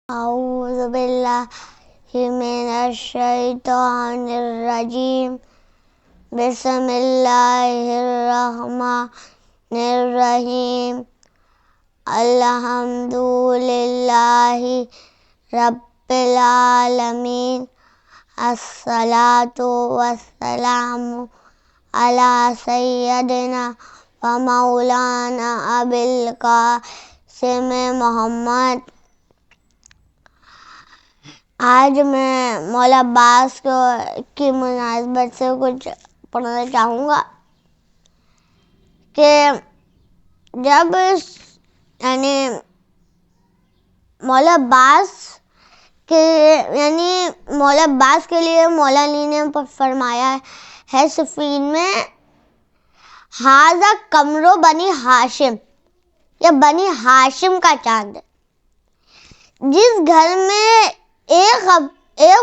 أعوذ بالله من الشيطان الرجيم بسم الله الرحمن الرحيم الحمد لله رب العالمين الصلاة والسلام على سيدنا ومولانا أبي القاسم محمد۔ آج میں مولا عباس کی مناسبت سے کچھ پڑھنا چاہوں گا کہ جب مولا عباس کے لیے مولا علی نے فرمایا ہے صفین میں، ھذا قمر بنی ہاشم، یہ بنی ہاشم کا چاند ہے۔ جس گھر میں ایک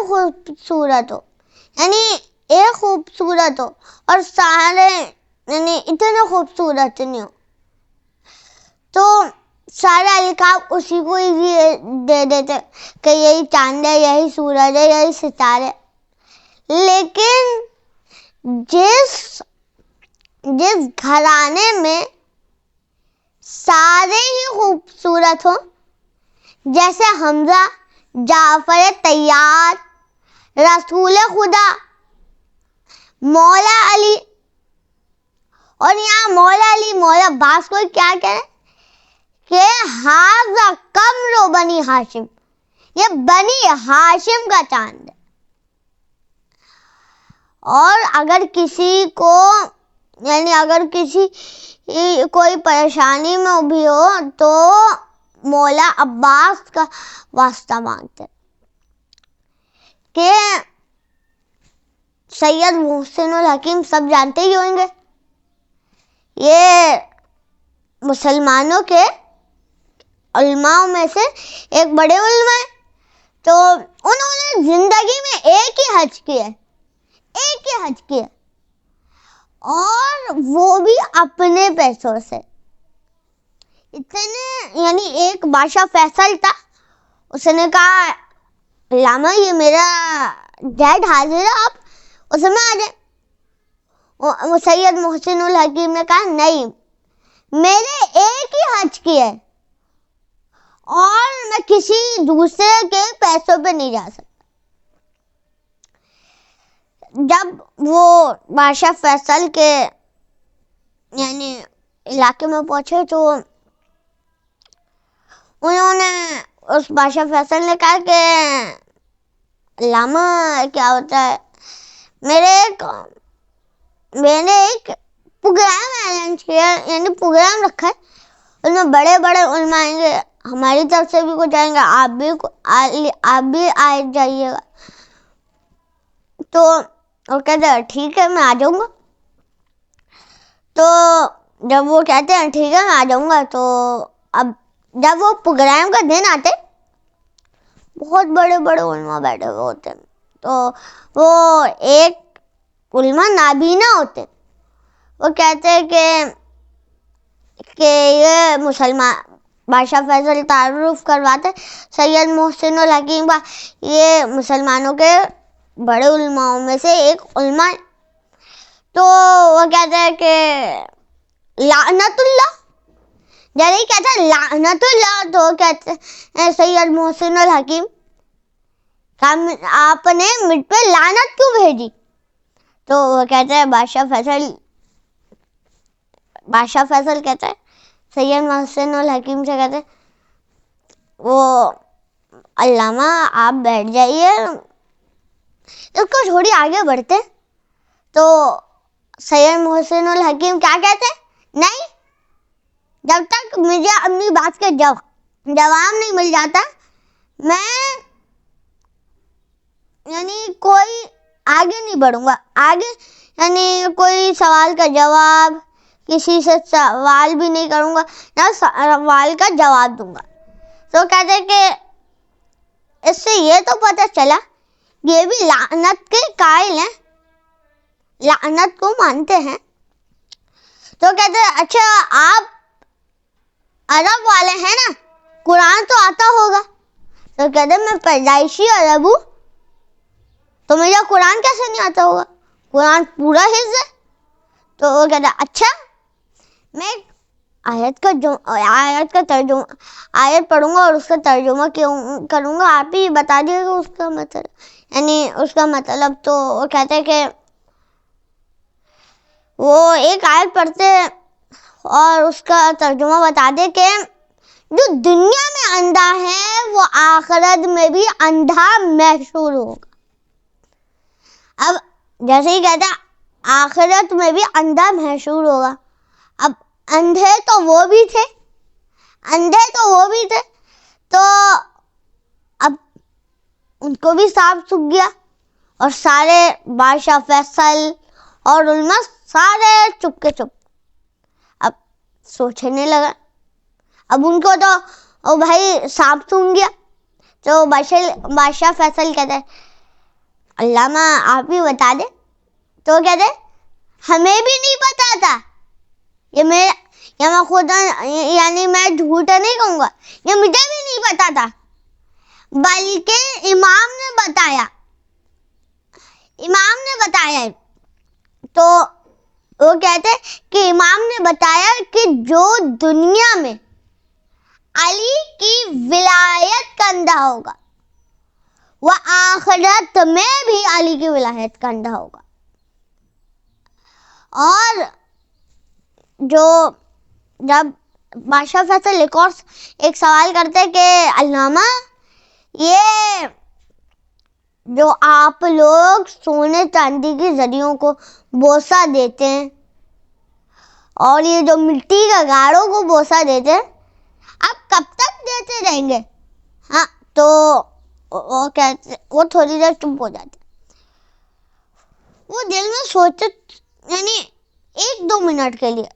خوبصورت ہو، ایک خوبصورت ہو اور سارے اتنے خوبصورت نہیں ہو، تو سارے القاب اسی کو ہی دے دیتے کہ یہی چاند ہے، یہی سورج ہے، یہی ستارے۔ لیکن جس گھرانے میں سارے ہی خوبصورت ہوں، جیسے حمزہ، جعفر طیار، رسول خدا، مولا علی، اور یہاں مولا علی مولا عباس کو کیا کہہ رہے کہ ھذا قمر بنی ہاشم، یہ بنی ہاشم کا چاند ہے۔ اور اگر کسی کو کوئی پریشانی میں بھی ہو تو مولا عباس کا واسطہ مانگتے کہ سید محسن الحکیم سب جانتے ہی ہوں گے، یہ مسلمانوں کے علماء میں سے ایک بڑے علماء ہیں۔ تو انہوں نے زندگی میں ایک ہی حج کیا، اور وہ بھی اپنے پیسوں سے۔ ایک بادشاہ فیصل تھا، اس نے کہا علامہ یہ میرا ڈیڈ حاضر ہے، آپ اس میں آ جائیں۔ سید محسن الحکیم نے کہا نہیں، میرے ایک ہی حج کی ہے اور میں کسی دوسرے کے پیسوں پہ نہیں جا سکتا۔ جب وہ بادشاہ فیصل کے علاقے میں پہنچے تو انہوں نے اس بادشاہ فیصل نے کہا کہ علامہ کیا ہوتا ہے، میں نے ایک پروگرام ارینج کیا، پروگرام رکھا ہے، اس میں بڑے بڑے علماء آئیں گے، ہماری طرف سے بھی کچھ آئیں گے، آپ بھی آ جائیے گا۔ تو وہ کہتے ہیں ٹھیک ہے میں آ جاؤں گا۔ تو جب وہ کہتے ہیں ٹھیک ہے میں آ جاؤں گا، تو اب جب وہ پروگرام کا دن آتے بہت بڑے بڑے علماء بیٹھے ہوئے ہوتے ہیں، تو وہ ایک علماء نابینا ہوتے، وہ کہتے ہیں کہ یہ مسلمان بادشاہ فیصل تعارف کرواتے سید محسن الحکیم کا، یہ مسلمانوں کے بڑے علماء میں سے ایک علماء ہے۔ تو وہ کہتے ہیں کہ لعنت اللہ، جب یہ کہتا ہے لعنت اللہ تو کہتے ہیں سید محسن الحکیم آپ نے مجھ پہ لعنت کیوں بھیجی؟ تو وہ کہتے ہیں بادشاہ فیصل کہتا ہے سید محسن الحکیم سے، کہتے وہ علامہ آپ بیٹھ جائیے، اس کو تھوڑی آگے بڑھتے۔ تو سید محسن الحکیم کیا کہتے نہیں، جب تک مجھے اپنی بات کا جواب نہیں مل جاتا میں کوئی آگے نہیں بڑھوں گا، آگے کوئی سوال کا جواب، کسی سے سوال بھی نہیں کروں گا، نہ سوال کا جواب دوں گا۔ تو کہتے کہ اس سے یہ تو پتہ چلا یہ بھی لعنت کے قائل ہیں، لعنت کو مانتے ہیں۔ تو کہتے ہیں اچھا آپ عرب والے ہیں نا، قرآن تو آتا ہوگا؟ تو کہتے میں پیدائشی عرب ہوں تو مجھے قرآن کیسے نہیں آتا ہوگا, قرآن پورا حفظ ہے. تو وہ کہتا اچھا میں آیت کا ترجمہ آیت پڑھوں گا اور اس کا ترجمہ کروں گا, آپ ہی بتا دیے گا اس کا مطلب, یعنی اس کا مطلب. تو وہ کہتے کہ وہ ایک آیت پڑھتے اور اس کا ترجمہ بتا دے کہ جو دنیا میں اندھا ہے وہ آخرت میں بھی اندھا محشور ہوگا. اب جیسے ہی کہتا آخرت میں بھی اندھا محشور ہوگا, اب اندھے تو وہ بھی تھے, تو اب ان کو بھی سانپ سوکھ گیا اور سارے بادشاہ فیصل اور علماء سارے چپ کے چپ. اب سوچنے لگا, اب ان کو تو بھائی سانپ سونگھ گیا. تو بادشاہ فیصل کہتے علامہ آپ ہی بتا دے. تو کہتے ہمیں بھی نہیں پتا تھا, یہ میں خود یعنی میں جھوٹ نہیں کہوں گا, یہ مجھے بھی نہیں پتا تھا, بلکہ امام نے بتایا. تو وہ کہتے کہ امام نے بتایا کہ جو دنیا میں علی کی ولایت کا اندھا ہوگا وہ آخرت میں بھی علی کی ولایت کا اندھا ہوگا. اور جب بادشاہ فیصل ایک سوال کرتے کہ علامہ یہ جو آپ لوگ سونے چاندی کی زریوں کو بوسہ دیتے ہیں اور یہ جو مٹی کا گاڑوں کو بوسہ دیتے ہیں, آپ کب تک دیتے رہیں گے؟ ہاں, تو وہ تھوڑی دیر چپ ہو جاتے. وہ دل میں سوچتے, یعنی 1-2 منٹ کے لیے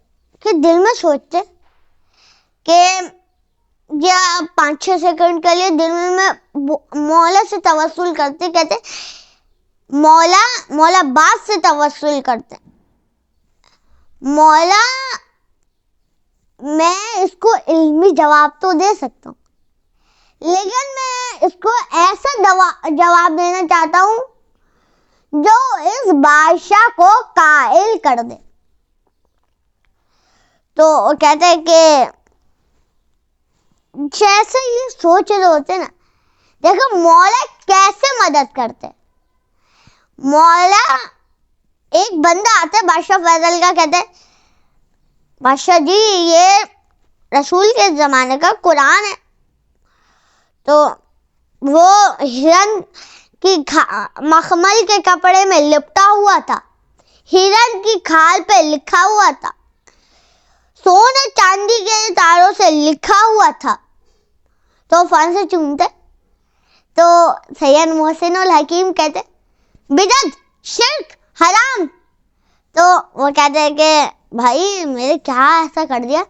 کہ دل میں سوچتے کہ یا 5-6 سیکنڈ کے لیے دل میں مولا سے توسل کرتے, کہتے مولا باپ سے توسل کرتے, مولا میں اس کو علمی جواب تو دے سکتا ہوں, لیکن میں اس کو ایسا جواب دینا چاہتا ہوں جو اس بادشاہ کو قائل کر دے. تو وہ کہتے ہیں کہ جیسے یہ سوچ رہے ہوتے نا, دیکھو مولا کیسے مدد کرتے. مولا ایک بندہ آتا ہے بادشاہ فیصل کا, کہتے بادشاہ جی یہ رسول کے زمانے کا قرآن ہے. تو وہ ہرن کی مخمل کے کپڑے میں لپٹا ہوا تھا, ہرن کی کھال پہ لکھا ہوا تھا, سونے چاندی کے تاروں سے لکھا ہوا تھا. تو فن سے چومتے. تو سید محسن الحکیم کہتے بدعت, شرک, حرام. تو وہ کہتے ہیں کہ بھائی میرے کیا ایسا کر دیا؟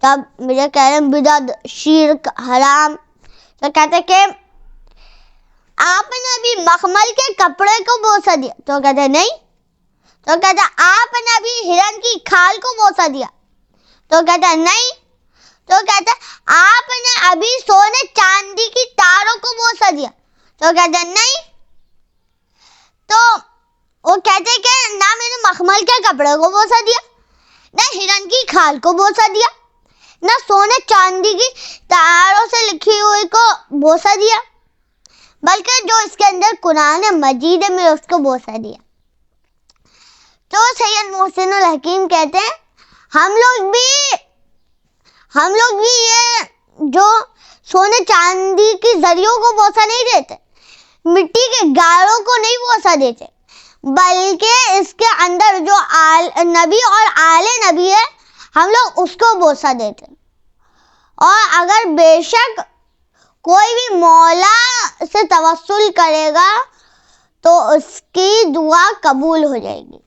تب مجھے کہہ رہے ہیں بدعت, شرک, حرام. تو کہتے کہ آپ نے ابھی مخمل کے کپڑے کو بوسہ دیا. تو کہتے نہیں. تو کہتے آپ نے ابھی ہرن کی کھال کو بوسہ دیا. تو کہتا نہیں. تو کہتا آپ نے ابھی سونے چاندی کی تاروں کو بوسہ دیا. تو کہتا نہیں. تو وہ کہتے کہ نہ میں نے مخمل کے کپڑے کو بوسہ دیا, نہ ہرن کی کھال کو بوسہ دیا, نہ سونے چاندی کی تاروں سے لکھی ہوئی کو بوسہ دیا, بلکہ جو اس کے اندر قرآن مجید ہے میں اس کو بوسہ دیا. تو سید محسن الحکیم کہتے ہیں ہم لوگ بھی یہ جو سونے چاندی کی زریوں کو بوسہ نہیں دیتے, مٹی کے گاڑوں کو نہیں بوسہ دیتے, بلکہ اس کے اندر جو نبی اور آل نبی ہے ہم لوگ اس کو بوسہ دیتے. اور اگر بے شک کوئی بھی مولا سے توسل کرے گا تو اس کی دعا قبول ہو جائے گی.